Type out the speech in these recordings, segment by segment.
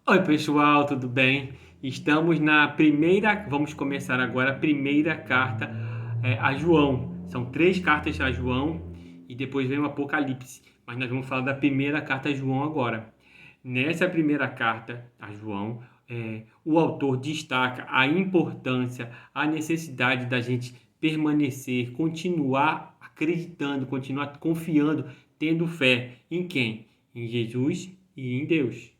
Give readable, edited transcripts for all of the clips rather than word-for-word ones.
Oi, pessoal, tudo bem? Estamos na primeira, vamos começar agora a primeira carta a João. São três cartas a João e depois vem o Apocalipse. Mas nós vamos falar da primeira carta a João agora. Nessa primeira carta a João, o autor destaca a importância, a necessidade da gente permanecer, continuar acreditando, continuar confiando, tendo fé em quem? Em Jesus e em Deus.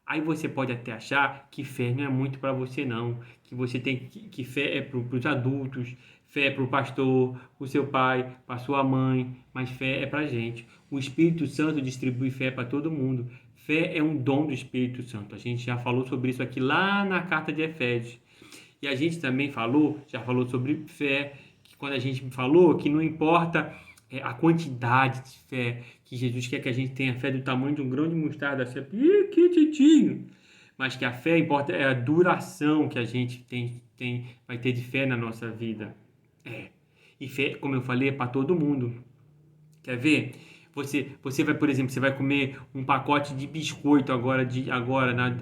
Aí você pode até achar que fé não é muito para você não, que você tem que fé é para os adultos, fé é para o pastor, para o seu pai, para sua mãe, mas fé é para a gente. O Espírito Santo distribui fé para todo mundo. Fé é um dom do Espírito Santo. A gente já falou sobre isso aqui lá na carta de Efésios. E a gente também já falou sobre fé, que quando a gente falou que não importa a quantidade de fé, que Jesus quer que a gente tenha fé do tamanho de um grão de mostarda, assim, pequitinho, mas que a fé importa é a duração que a gente vai ter de fé na nossa vida. É. E fé, como eu falei, é para todo mundo. Quer ver? Você vai, por exemplo, você vai comer um pacote de biscoito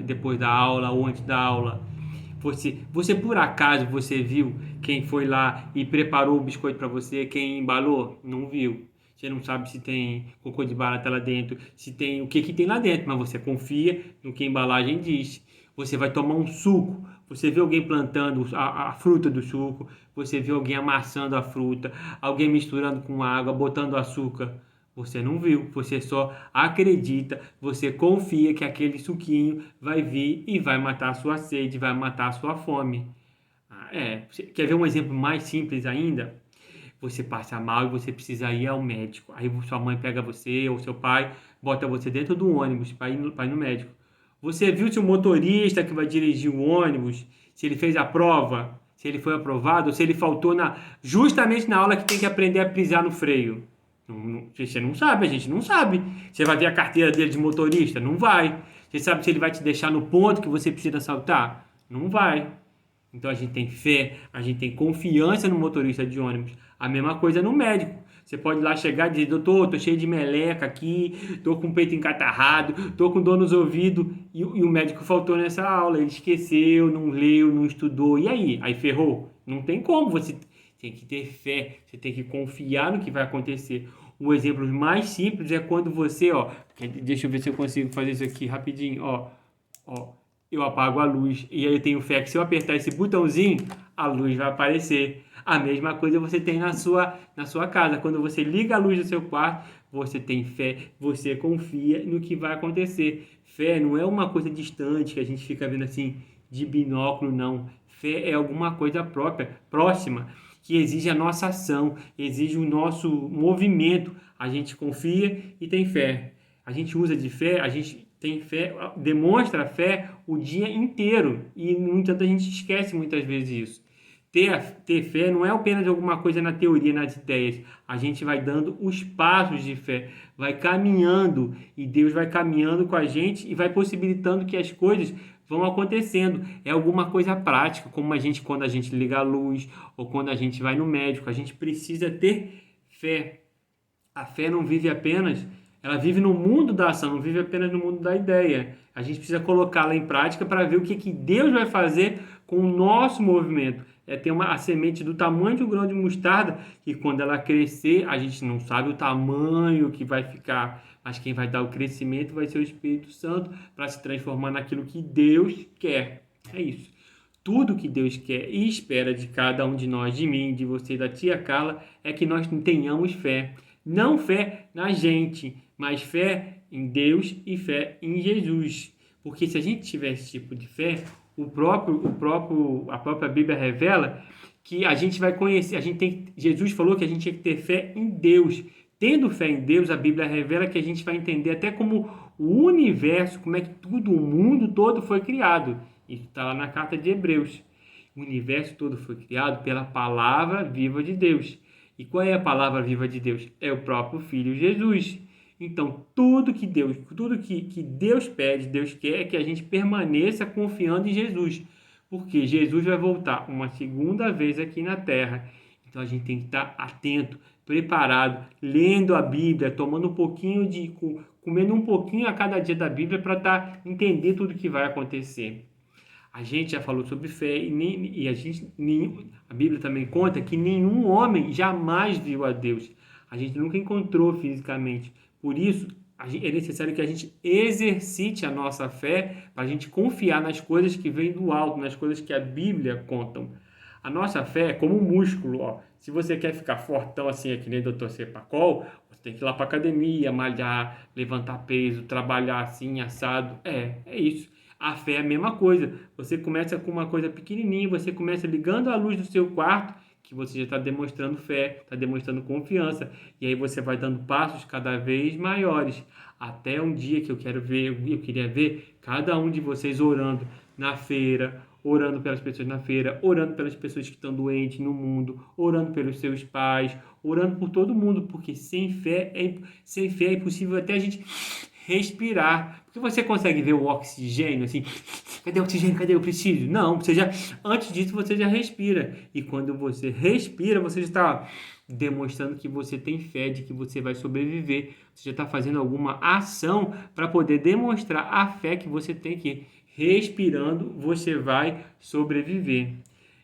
depois da aula ou antes da aula. Você por acaso você viu quem foi lá e preparou o biscoito para você, quem embalou? Não viu. Você não sabe se tem cocô de barata lá dentro, se tem o que que tem lá dentro, mas você confia no que a embalagem diz. Você vai tomar um suco, você vê alguém plantando a fruta do suco, você vê alguém amassando a fruta, alguém misturando com água, botando açúcar. Você não viu, você só acredita, você confia que aquele suquinho vai vir e vai matar a sua sede, vai matar a sua fome. Quer ver um exemplo mais simples ainda? Você passa mal e você precisa ir ao médico. Aí sua mãe pega você ou seu pai, bota você dentro do ônibus para ir no médico. Você viu se o motorista que vai dirigir o ônibus, se ele fez a prova, se ele foi aprovado, ou se ele faltou justamente na aula que tem que aprender a pisar no freio. Você não sabe, a gente não sabe. Você vai ver a carteira dele de motorista? Não vai. Você sabe se ele vai te deixar no ponto que você precisa saltar? Não vai. Então a gente tem fé, a gente tem confiança no motorista de ônibus. A mesma coisa no médico. Você pode ir lá chegar e dizer, doutor, tô cheio de meleca aqui, tô com o peito encatarrado, tô com dor nos ouvidos, e o médico faltou nessa aula, ele esqueceu, não leu, não estudou, e aí? Aí ferrou? Não tem como, você tem que ter fé, você tem que confiar no que vai acontecer. O exemplo mais simples é quando você, ó, deixa eu ver se eu consigo fazer isso aqui rapidinho, ó, eu apago a luz e aí eu tenho fé que se eu apertar esse botãozinho, a luz vai aparecer. A mesma coisa você tem na sua casa. Quando você liga a luz do seu quarto, você tem fé, você confia no que vai acontecer. Fé não é uma coisa distante que a gente fica vendo assim de binóculo, não. Fé é alguma coisa própria, próxima, que exige a nossa ação, exige o nosso movimento. A gente confia e tem fé. A gente usa de fé, a gente tem fé, demonstra fé o dia inteiro e, no entanto, a gente esquece muitas vezes isso. Ter fé não é apenas alguma coisa na teoria, nas ideias. A gente vai dando os passos de fé, vai caminhando e Deus vai caminhando com a gente e vai possibilitando que as coisas vão acontecendo. É alguma coisa prática, como quando a gente liga a luz ou quando a gente vai no médico. A gente precisa ter fé. A fé não vive apenas, ela vive no mundo da ação, não vive apenas no mundo da ideia. A gente precisa colocá-la em prática para ver o que Deus vai fazer com o nosso movimento. É ter a semente do tamanho de um grão de mostarda, que quando ela crescer, a gente não sabe o tamanho que vai ficar, mas quem vai dar o crescimento vai ser o Espírito Santo para se transformar naquilo que Deus quer. É isso. Tudo que Deus quer e espera de cada um de nós, de mim, de você, da tia Carla, é que nós tenhamos fé. Não fé na gente, mas fé em Deus e fé em Jesus. Porque se a gente tiver esse tipo de fé, a própria Bíblia revela que a gente vai conhecer, Jesus falou que a gente tinha que ter fé em Deus. Tendo fé em Deus, a Bíblia revela que a gente vai entender até como o universo, como é que tudo, o mundo todo foi criado. Isso está lá na carta de Hebreus. O universo todo foi criado pela palavra viva de Deus. E qual é a palavra viva de Deus? É o próprio Filho Jesus. Então, tudo que Deus pede, Deus quer é que a gente permaneça confiando em Jesus. Porque Jesus vai voltar uma segunda vez aqui na terra. Então a gente tem que estar atento, preparado, lendo a Bíblia, tomando um pouquinho comendo um pouquinho a cada dia da Bíblia para entender tudo que vai acontecer. A gente já falou sobre fé a Bíblia também conta que nenhum homem jamais viu a Deus. A gente nunca encontrou fisicamente. Por isso, é necessário que a gente exercite a nossa fé para a gente confiar nas coisas que vêm do alto, nas coisas que a Bíblia conta. A nossa fé é como um músculo, ó. Se você quer ficar fortão assim, é que nem Dr. Cepacol, você tem que ir lá para academia, malhar, levantar peso, trabalhar assim, assado. É isso. A fé é a mesma coisa. Você começa com uma coisa pequenininha, você começa ligando a luz do seu quarto, que você já está demonstrando fé, está demonstrando confiança. E aí você vai dando passos cada vez maiores. Até um dia que eu queria ver cada um de vocês orando na feira, orando pelas pessoas na feira, orando pelas pessoas que estão doentes no mundo, orando pelos seus pais, orando por todo mundo, porque sem fé é impossível até a gente respirar. Porque você consegue ver o oxigênio assim, cadê o oxigênio? Cadê? Eu preciso. Não, antes disso você já respira. E quando você respira, você já está demonstrando que você tem fé de que você vai sobreviver. Você já está fazendo alguma ação para poder demonstrar a fé que você tem, que respirando você vai sobreviver.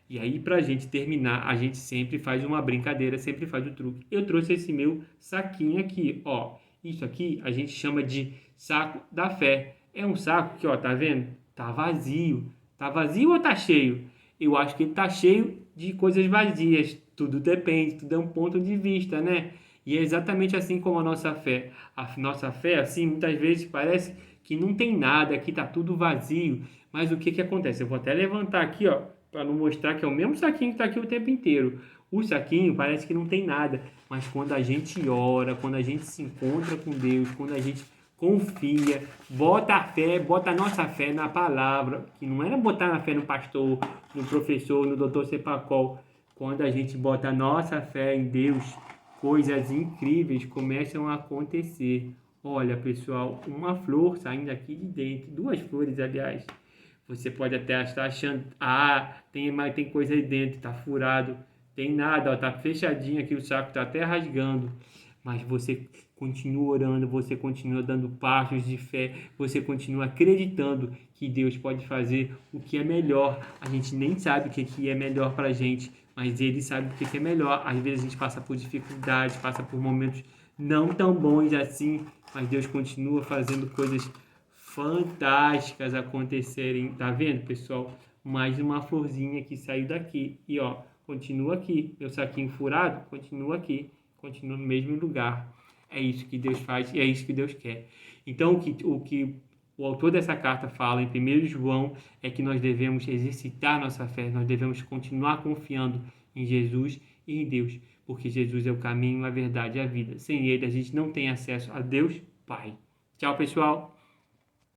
E aí, para a gente terminar, a gente sempre faz uma brincadeira, sempre faz o truque. Eu trouxe esse meu saquinho aqui, ó. Isso aqui a gente chama de saco da fé. É um saco que, ó, tá vendo? Tá vazio. Tá vazio ou tá cheio? Eu acho que ele tá cheio de coisas vazias. Tudo depende, tudo é um ponto de vista, né? E é exatamente assim como a nossa fé. A nossa fé, assim, muitas vezes parece que não tem nada, que tá tudo vazio. Mas o que que acontece? Eu vou até levantar aqui, ó, para não mostrar que é o mesmo saquinho que tá aqui o tempo inteiro. O saquinho parece que não tem nada, mas quando a gente ora, quando a gente se encontra com Deus, quando a gente confia, bota a fé, bota a nossa fé na palavra, que não era botar na fé no pastor, no professor, no doutor Cepacol. Quando a gente bota a nossa fé em Deus, coisas incríveis começam a acontecer. Olha, pessoal, uma flor saindo aqui de dentro, duas flores, aliás. Você pode até estar achando, tem coisa aí dentro, tá furado. Tem nada, ó, tá fechadinho aqui, o saco tá até rasgando. Mas você continua orando, você continua dando passos de fé, você continua acreditando que Deus pode fazer o que é melhor. A gente nem sabe o que é melhor pra gente, mas Ele sabe o que é melhor. Às vezes a gente passa por dificuldades, passa por momentos não tão bons assim, mas Deus continua fazendo coisas fantásticas acontecerem. Tá vendo, pessoal? Mais uma florzinha que saiu daqui. E ó, continua aqui. Meu saquinho furado, continua aqui. Continua no mesmo lugar. É isso que Deus faz e é isso que Deus quer. Então, o que o autor dessa carta fala em 1 João é que nós devemos exercitar nossa fé, nós devemos continuar confiando em Jesus e em Deus, porque Jesus é o caminho, a verdade e a vida. Sem Ele, a gente não tem acesso a Deus Pai. Tchau, pessoal!